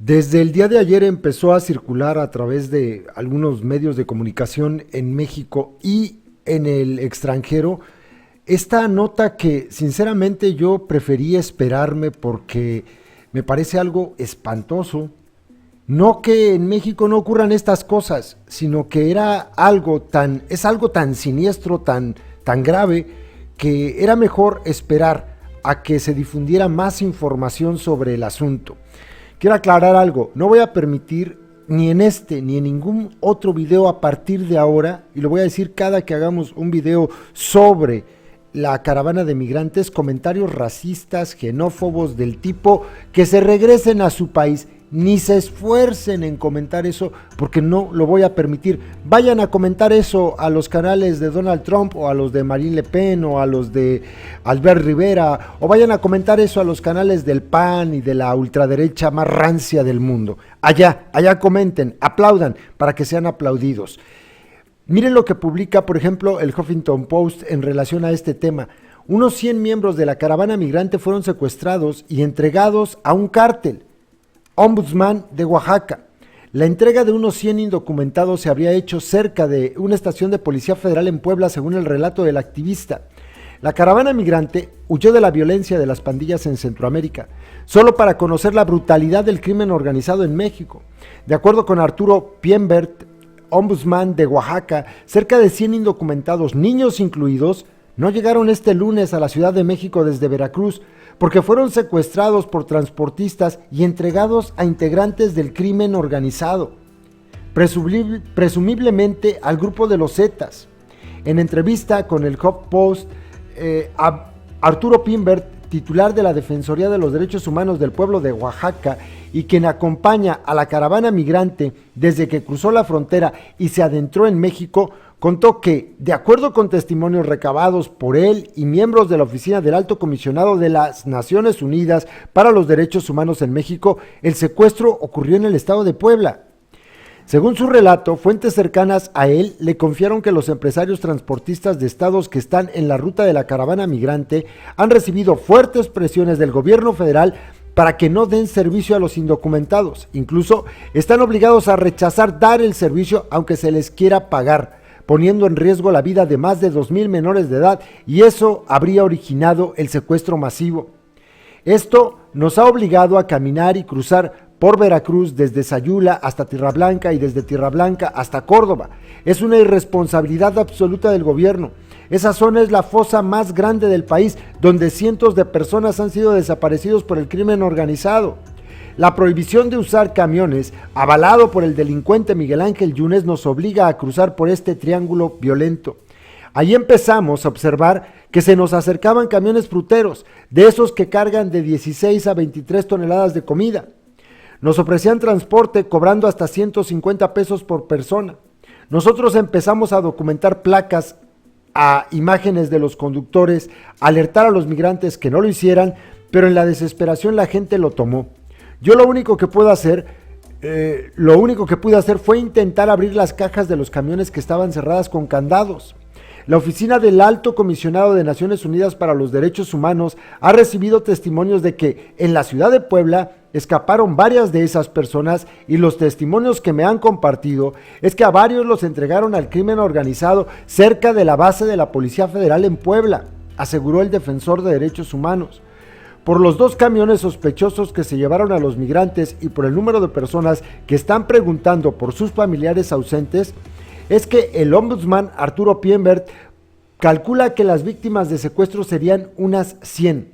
Desde el día de ayer empezó a circular a través de algunos medios de comunicación en México y en el extranjero esta nota que sinceramente yo preferí esperarme porque me parece algo espantoso. No que en México no ocurran estas cosas, sino que es algo tan siniestro, tan grave, que era mejor esperar a que se difundiera más información sobre el asunto. Quiero aclarar algo, no voy a permitir ni en este ni en ningún otro video a partir de ahora, y lo voy a decir cada que hagamos un video sobre la caravana de migrantes, comentarios racistas, xenófobos del tipo que se regresen a su país. Ni se esfuercen en comentar eso porque no lo voy a permitir. Vayan a comentar eso a los canales de Donald Trump o a los de Marine Le Pen o a los de Albert Rivera, o vayan a comentar eso a los canales del PAN y de la ultraderecha más rancia del mundo. Allá comenten, aplaudan para que sean aplaudidos. Miren lo que publica, por ejemplo, el Huffington Post en relación a este tema. Unos 100 miembros de la caravana migrante fueron secuestrados y entregados a un cártel. Ombudsman de Oaxaca. La entrega de unos 100 indocumentados se habría hecho cerca de una estación de policía federal en Puebla, según el relato del activista. La caravana migrante huyó de la violencia de las pandillas en Centroamérica, solo para conocer la brutalidad del crimen organizado en México. De acuerdo con Arturo Piembert, ombudsman de Oaxaca, cerca de 100 indocumentados, niños incluidos, no llegaron este lunes a la Ciudad de México desde Veracruz, porque fueron secuestrados por transportistas y entregados a integrantes del crimen organizado, presumiblemente al grupo de los Zetas. En entrevista con el HuffPost, Arturo Pimbert, titular de la Defensoría de los Derechos Humanos del pueblo de Oaxaca y quien acompaña a la caravana migrante desde que cruzó la frontera y se adentró en México, contó que, de acuerdo con testimonios recabados por él y miembros de la Oficina del Alto Comisionado de las Naciones Unidas para los Derechos Humanos en México, el secuestro ocurrió en el estado de Puebla. Según su relato, fuentes cercanas a él le confiaron que los empresarios transportistas de estados que están en la ruta de la caravana migrante han recibido fuertes presiones del gobierno federal para que no den servicio a los indocumentados. Incluso están obligados a rechazar dar el servicio aunque se les quiera pagar, poniendo en riesgo la vida de más de 2,000 menores de edad, y eso habría originado el secuestro masivo. Esto nos ha obligado a caminar y cruzar por Veracruz desde Sayula hasta Tierra Blanca y desde Tierra Blanca hasta Córdoba. Es una irresponsabilidad absoluta del gobierno. Esa zona es la fosa más grande del país, donde cientos de personas han sido desaparecidos por el crimen organizado. La prohibición de usar camiones, avalado por el delincuente Miguel Ángel Yunes, nos obliga a cruzar por este triángulo violento. Ahí empezamos a observar que se nos acercaban camiones fruteros, de esos que cargan de 16 a 23 toneladas de comida. Nos ofrecían transporte cobrando hasta 150 pesos por persona. Nosotros empezamos a documentar placas, a imágenes de los conductores, alertar a los migrantes que no lo hicieran, pero en la desesperación la gente lo tomó. Yo lo único que pude hacer fue intentar abrir las cajas de los camiones que estaban cerradas con candados. La Oficina del Alto Comisionado de Naciones Unidas para los Derechos Humanos ha recibido testimonios de que en la ciudad de Puebla escaparon varias de esas personas, y los testimonios que me han compartido es que a varios los entregaron al crimen organizado cerca de la base de la Policía Federal en Puebla, aseguró el defensor de derechos humanos. Por los 2 camiones sospechosos que se llevaron a los migrantes y por el número de personas que están preguntando por sus familiares ausentes, es que el ombudsman Arturo Piembert calcula que las víctimas de secuestro serían unas 100.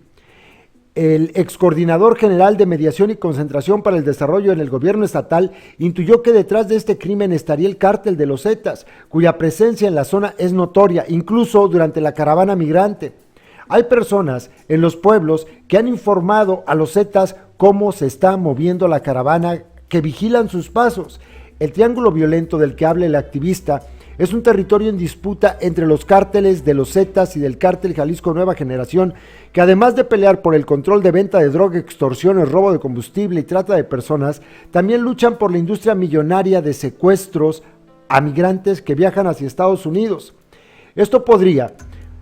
El excoordinador general de Mediación y Concentración para el Desarrollo en el gobierno estatal intuyó que detrás de este crimen estaría el cártel de los Zetas, cuya presencia en la zona es notoria, incluso durante la caravana migrante. Hay personas en los pueblos que han informado a los Zetas cómo se está moviendo la caravana, que vigilan sus pasos. El triángulo violento del que habla el activista es un territorio en disputa entre los cárteles de los Zetas y del cártel Jalisco Nueva Generación, que además de pelear por el control de venta de droga, extorsiones, robo de combustible y trata de personas, también luchan por la industria millonaria de secuestros a migrantes que viajan hacia Estados Unidos. Esto podría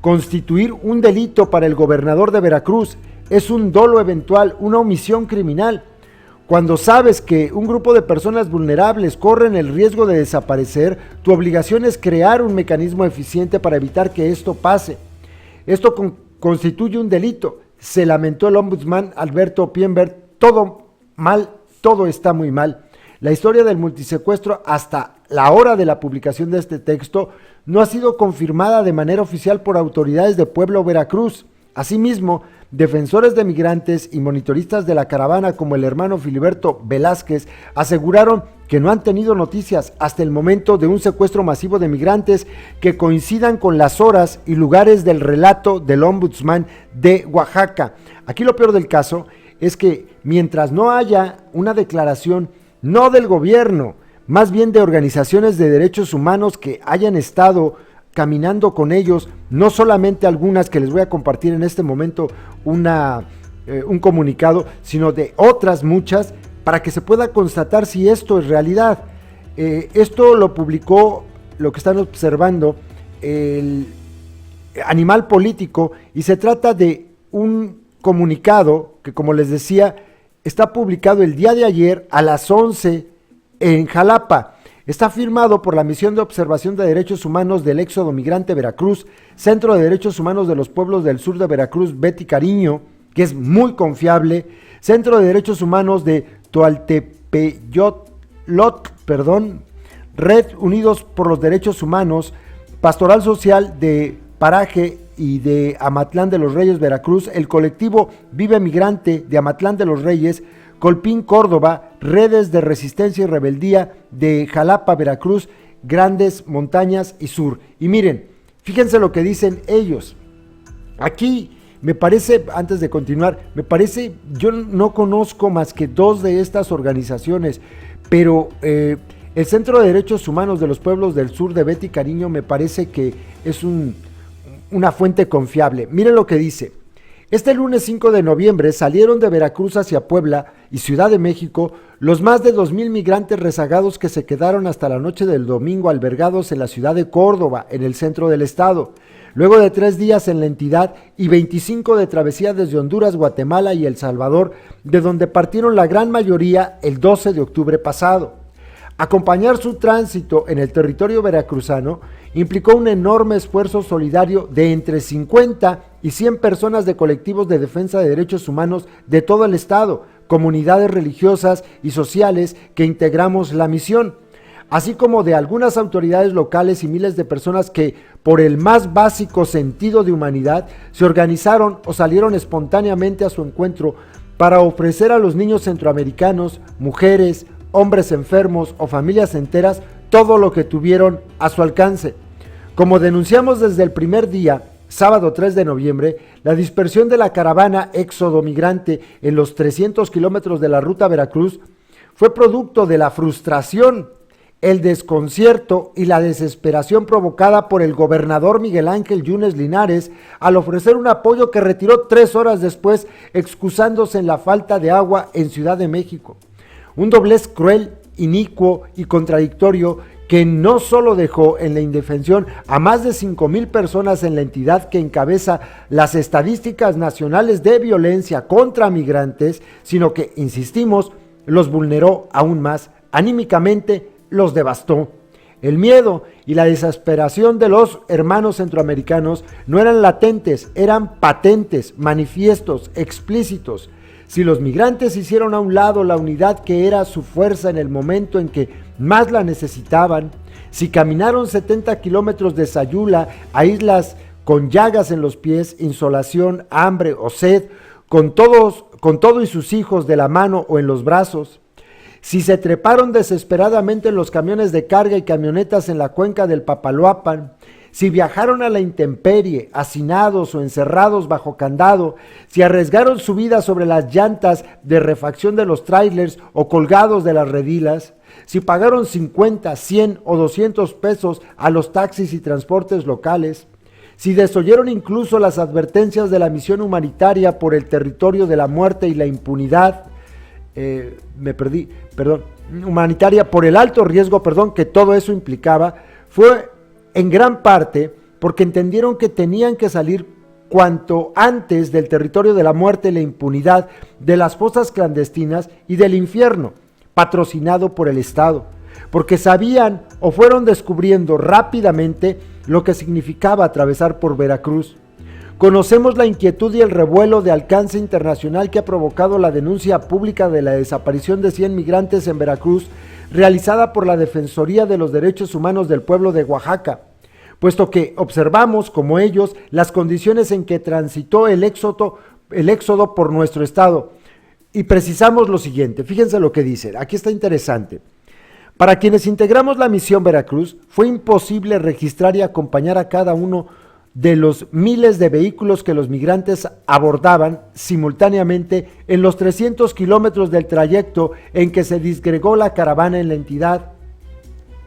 constituir un delito para el gobernador de Veracruz. Es un dolo eventual, una omisión criminal. Cuando sabes que un grupo de personas vulnerables corren el riesgo de desaparecer, tu obligación es crear un mecanismo eficiente para evitar que esto pase. Esto constituye un delito, se lamentó el ombudsman Alberto Pienber. Todo mal, todo está muy mal. La historia del multisecuestro hasta la hora de la publicación de este texto no ha sido confirmada de manera oficial por autoridades de Puebla o Veracruz. Asimismo, defensores de migrantes y monitoristas de la caravana como el hermano Filiberto Velázquez aseguraron que no han tenido noticias hasta el momento de un secuestro masivo de migrantes que coincidan con las horas y lugares del relato del ombudsman de Oaxaca. Aquí lo peor del caso es que mientras no haya una declaración, no del gobierno, más bien de organizaciones de derechos humanos que hayan estado caminando con ellos, no solamente algunas que les voy a compartir en este momento un comunicado, sino de otras muchas, para que se pueda constatar si esto es realidad. Esto lo publicó, lo que están observando, el Animal Político, y se trata de un comunicado que, como les decía, está publicado el día de ayer a las 11 en Jalapa. Está firmado por la Misión de Observación de Derechos Humanos del Éxodo Migrante Veracruz, Centro de Derechos Humanos de los Pueblos del Sur de Veracruz, Betty Cariño, que es muy confiable, Centro de Derechos Humanos de Toaltepeyotlot, Red Unidos por los Derechos Humanos, Pastoral Social de Paraje y de Amatlán de los Reyes, Veracruz, el colectivo Vive Migrante de Amatlán de los Reyes, Colpín, Córdoba, Redes de Resistencia y Rebeldía de Jalapa, Veracruz, Grandes Montañas y Sur. Y miren, fíjense lo que dicen ellos. Aquí me parece, antes de continuar, yo no conozco más que dos de estas organizaciones, pero el Centro de Derechos Humanos de los Pueblos del Sur de Betty Cariño me parece que es una fuente confiable. Miren lo que dice. Este lunes 5 de noviembre salieron de Veracruz hacia Puebla y Ciudad de México los más de 2,000 migrantes rezagados que se quedaron hasta la noche del domingo albergados en la ciudad de Córdoba, en el centro del estado. Luego de 3 días en la entidad y 25 de travesía desde Honduras, Guatemala y El Salvador, de donde partieron la gran mayoría el 12 de octubre pasado. Acompañar su tránsito en el territorio veracruzano implicó un enorme esfuerzo solidario de entre 50 y 100 personas de colectivos de defensa de derechos humanos de todo el estado, comunidades religiosas y sociales que integramos la misión, así como de algunas autoridades locales y miles de personas que, por el más básico sentido de humanidad, se organizaron o salieron espontáneamente a su encuentro para ofrecer a los niños centroamericanos, mujeres, hombres enfermos o familias enteras todo lo que tuvieron a su alcance. Como denunciamos desde el primer día, sábado 3 de noviembre, la dispersión de la caravana Éxodo Migrante en los 300 kilómetros de la ruta Veracruz fue producto de la frustración, el desconcierto y la desesperación provocada por el gobernador Miguel Ángel Yunes Linares al ofrecer un apoyo que retiró 3 horas después, excusándose en la falta de agua en Ciudad de México. Un doblez cruel, inicuo y contradictorio que no solo dejó en la indefensión a más de 5,000 personas en la entidad que encabeza las estadísticas nacionales de violencia contra migrantes, sino que, insistimos, los vulneró aún más, anímicamente los devastó. El miedo y la desesperación de los hermanos centroamericanos no eran latentes, eran patentes, manifiestos, explícitos. Si los migrantes hicieron a un lado la unidad que era su fuerza en el momento en que más la necesitaban, si caminaron 70 kilómetros de Sayula a islas con llagas en los pies, insolación, hambre o sed, con todo y sus hijos de la mano o en los brazos, si se treparon desesperadamente en los camiones de carga y camionetas en la cuenca del Papaloapan, si viajaron a la intemperie, hacinados o encerrados bajo candado, si arriesgaron su vida sobre las llantas de refacción de los trailers o colgados de las redilas, si pagaron 50, 100 o 200 pesos a los taxis y transportes locales, si desoyeron incluso las advertencias de la misión humanitaria por el territorio de la muerte y la impunidad, humanitaria por el alto riesgo, que todo eso implicaba, fue en gran parte porque entendieron que tenían que salir cuanto antes del territorio de la muerte y la impunidad, de las fosas clandestinas y del infierno, patrocinado por el Estado, porque sabían o fueron descubriendo rápidamente lo que significaba atravesar por Veracruz. Conocemos la inquietud y el revuelo de alcance internacional que ha provocado la denuncia pública de la desaparición de 100 migrantes en Veracruz, realizada por la Defensoría de los Derechos Humanos del pueblo de Oaxaca, puesto que observamos, como ellos, las condiciones en que transitó el éxodo por nuestro estado. Y precisamos lo siguiente, fíjense lo que dicen, aquí está interesante. Para quienes integramos la misión Veracruz, fue imposible registrar y acompañar a cada uno de los miles de vehículos que los migrantes abordaban simultáneamente en los 300 kilómetros del trayecto en que se disgregó la caravana en la entidad.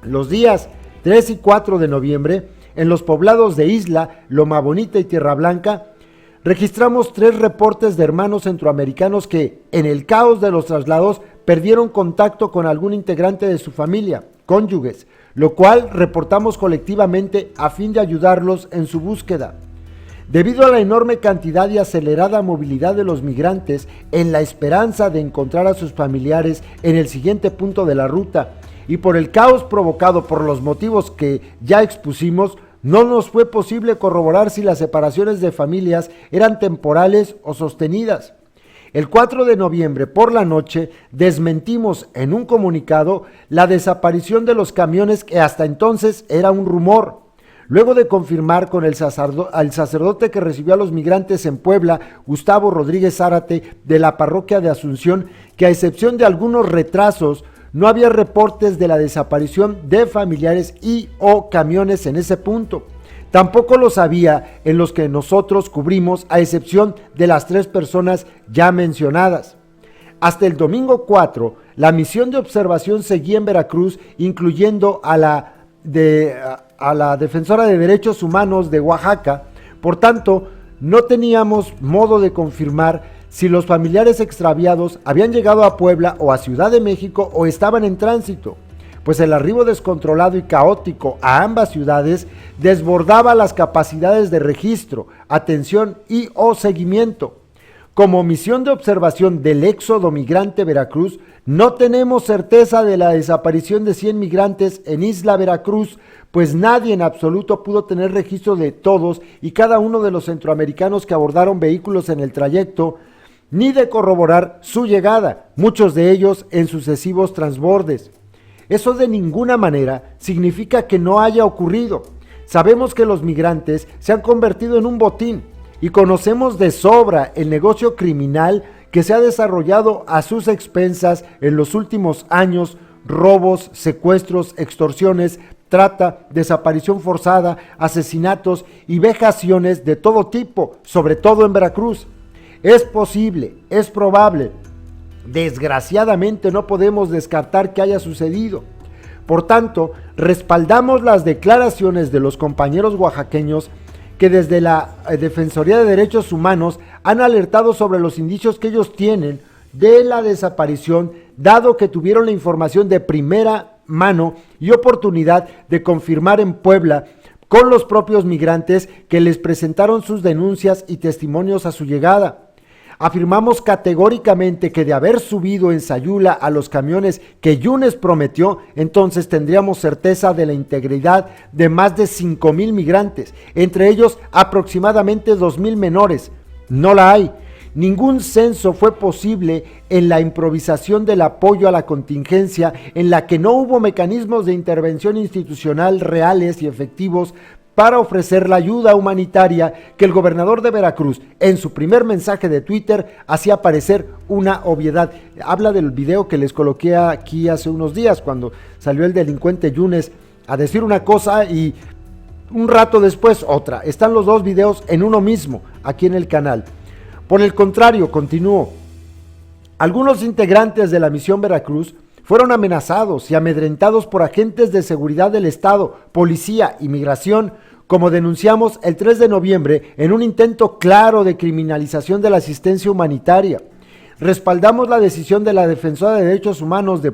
Los días 3 y 4 de noviembre, en los poblados de Isla, Loma Bonita y Tierra Blanca, registramos 3 reportes de hermanos centroamericanos que, en el caos de los traslados, perdieron contacto con algún integrante de su familia, cónyuges, lo cual reportamos colectivamente a fin de ayudarlos en su búsqueda. Debido a la enorme cantidad y acelerada movilidad de los migrantes, en la esperanza de encontrar a sus familiares en el siguiente punto de la ruta, y por el caos provocado por los motivos que ya expusimos, no nos fue posible corroborar si las separaciones de familias eran temporales o sostenidas. El 4 de noviembre por la noche desmentimos en un comunicado la desaparición de los camiones que hasta entonces era un rumor. Luego de confirmar con el sacerdote que recibió a los migrantes en Puebla, Gustavo Rodríguez Zárate, de la parroquia de Asunción, que a excepción de algunos retrasos, no había reportes de la desaparición de familiares y o camiones en ese punto. Tampoco los había en los que nosotros cubrimos, a excepción de las 3 personas ya mencionadas. Hasta el domingo 4, la misión de observación seguía en Veracruz, incluyendo a la Defensora de Derechos Humanos de Oaxaca. Por tanto, no teníamos modo de confirmar si los familiares extraviados habían llegado a Puebla o a Ciudad de México o estaban en tránsito, pues el arribo descontrolado y caótico a ambas ciudades desbordaba las capacidades de registro, atención y o seguimiento. Como misión de observación del éxodo migrante Veracruz, no tenemos certeza de la desaparición de 100 migrantes en Isla Veracruz, pues nadie en absoluto pudo tener registro de todos y cada uno de los centroamericanos que abordaron vehículos en el trayecto, ni de corroborar su llegada, muchos de ellos en sucesivos transbordes. Eso de ninguna manera significa que no haya ocurrido. Sabemos que los migrantes se han convertido en un botín y conocemos de sobra el negocio criminal que se ha desarrollado a sus expensas en los últimos años: robos, secuestros, extorsiones, trata, desaparición forzada, asesinatos y vejaciones de todo tipo, sobre todo en Veracruz. Es posible, es probable, desgraciadamente no podemos descartar que haya sucedido. Por tanto, respaldamos las declaraciones de los compañeros oaxaqueños que desde la Defensoría de Derechos Humanos han alertado sobre los indicios que ellos tienen de la desaparición, dado que tuvieron la información de primera mano y oportunidad de confirmar en Puebla con los propios migrantes que les presentaron sus denuncias y testimonios a su llegada. Afirmamos categóricamente que de haber subido en Sayula a los camiones que Yunes prometió, entonces tendríamos certeza de la integridad de más de 5,000 migrantes, entre ellos aproximadamente 2,000 menores. No la hay. Ningún censo fue posible en la improvisación del apoyo a la contingencia, en la que no hubo mecanismos de intervención institucional reales y efectivos para ofrecer la ayuda humanitaria que el gobernador de Veracruz, en su primer mensaje de Twitter, hacía parecer una obviedad. Habla del video que les coloqué aquí hace unos días, cuando salió el delincuente Yunes a decir una cosa y un rato después otra. Están los 2 videos en uno mismo, aquí en el canal. Por el contrario, continúo, algunos integrantes de la misión Veracruz fueron amenazados y amedrentados por agentes de seguridad del Estado, policía y migración, como denunciamos el 3 de noviembre en un intento claro de criminalización de la asistencia humanitaria. Respaldamos la decisión de la Defensora de Derechos Humanos de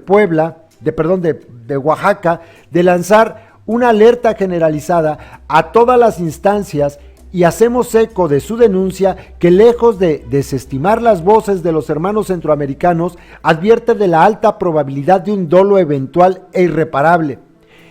Oaxaca, de lanzar una alerta generalizada a todas las instancias y hacemos eco de su denuncia que, lejos de desestimar las voces de los hermanos centroamericanos, advierte de la alta probabilidad de un dolo eventual e irreparable.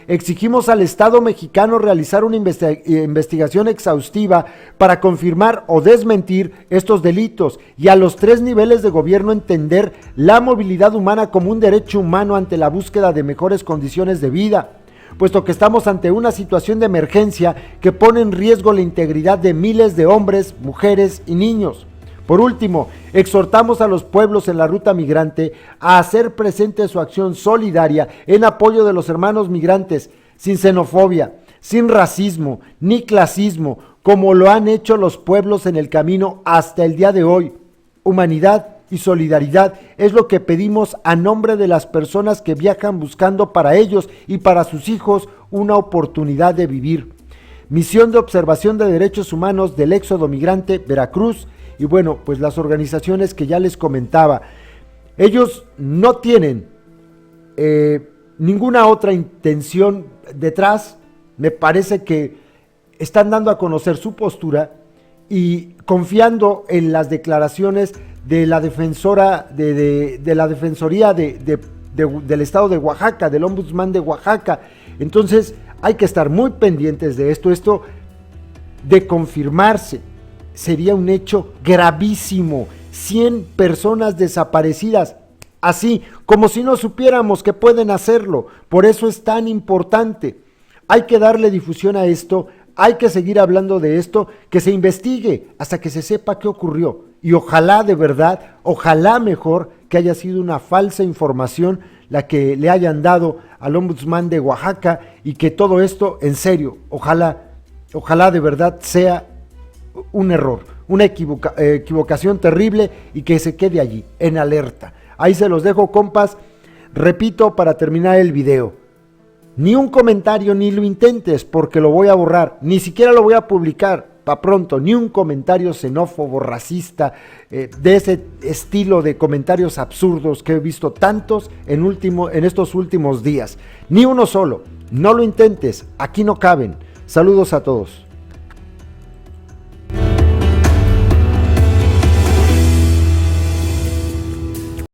Exigimos al Estado mexicano realizar una investigación exhaustiva para confirmar o desmentir estos delitos, y a los 3 niveles de gobierno entender la movilidad humana como un derecho humano ante la búsqueda de mejores condiciones de vida, puesto que estamos ante una situación de emergencia que pone en riesgo la integridad de miles de hombres, mujeres y niños. Por último, exhortamos a los pueblos en la ruta migrante a hacer presente su acción solidaria en apoyo de los hermanos migrantes, sin xenofobia, sin racismo ni clasismo, como lo han hecho los pueblos en el camino hasta el día de hoy. Humanidad y solidaridad es lo que pedimos a nombre de las personas que viajan buscando para ellos y para sus hijos una oportunidad de vivir. Misión de Observación de Derechos Humanos del Éxodo Migrante, Veracruz. Y bueno, pues las organizaciones que ya les comentaba, ellos no tienen ninguna otra intención detrás. Me parece que están dando a conocer su postura y confiando en las declaraciones de la defensora de la Defensoría del Estado de Oaxaca, del Ombudsman de Oaxaca. Entonces hay que estar muy pendientes de esto. Esto de confirmarse sería un hecho gravísimo. 100 personas desaparecidas, así como si no supiéramos que pueden hacerlo. Por eso es tan importante. Hay que darle difusión a esto, hay que seguir hablando de esto, que se investigue hasta que se sepa qué ocurrió. Y ojalá de verdad, ojalá mejor que haya sido una falsa información la que le hayan dado al Ombudsman de Oaxaca, y que todo esto, en serio, ojalá de verdad sea un error, una equivocación terrible, y que se quede allí, en alerta. Ahí se los dejo, compas. Repito para terminar el video: ni un comentario, ni lo intentes, porque lo voy a borrar, ni siquiera lo voy a publicar para pronto, ni un comentario xenófobo, racista, de ese estilo de comentarios absurdos que he visto tantos en estos últimos días. Ni uno solo, no lo intentes, aquí no caben. Saludos a todos.